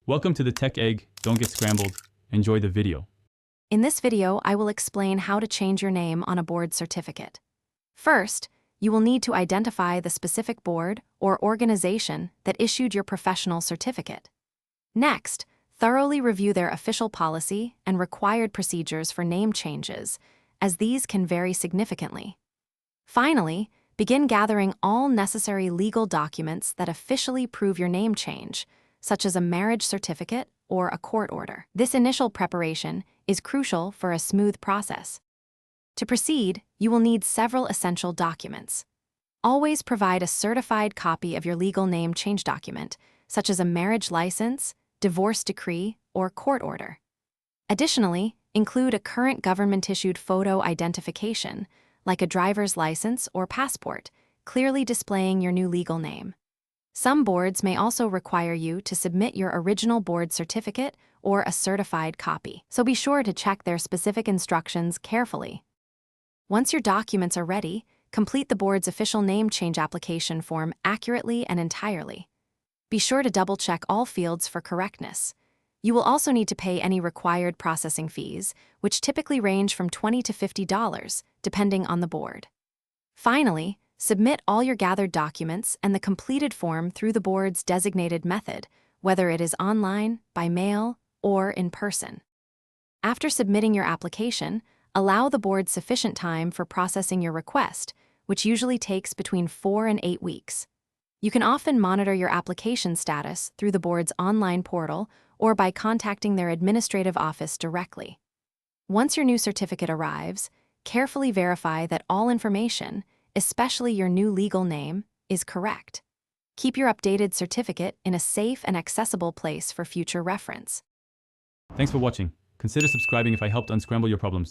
Welcome to the Tech Egg. Don't get scrambled. Enjoy the video. In this video, I will explain how to change your name on a board certificate. First, you will need to identify the specific board or organization that issued your professional certificate. Next, thoroughly review their official policy and required procedures for name changes, as these can vary significantly. Finally, begin gathering all necessary legal documents that officially prove your name change, such as a marriage certificate or a court order. This initial preparation is crucial for a smooth process. To proceed, you will need several essential documents. Always provide a certified copy of your legal name change document, such as a marriage license, divorce decree, or court order. Additionally, include a current government-issued photo identification, like a driver's license or passport, clearly displaying your new legal name. Some boards may also require you to submit your original board certificate or a certified copy, so be sure to check their specific instructions carefully. Once your documents are ready, complete the board's official name change application form accurately and entirely. Be sure to double-check all fields for correctness. You will also need to pay any required processing fees, which typically range from $20 to $50, depending on the board. Finally, submit all your gathered documents and the completed form through the board's designated method, whether it is online, by mail, or in person. After submitting your application, allow the board sufficient time for processing your request, which usually takes between 4 and 8 weeks. You can often monitor your application status through the board's online portal or by contacting their administrative office directly. Once your new certificate arrives, carefully verify that all information, especially your new legal name, is correct. Keep your updated certificate in a safe and accessible place for future reference. Thanks for watching. Consider subscribing if I helped unscramble your problems.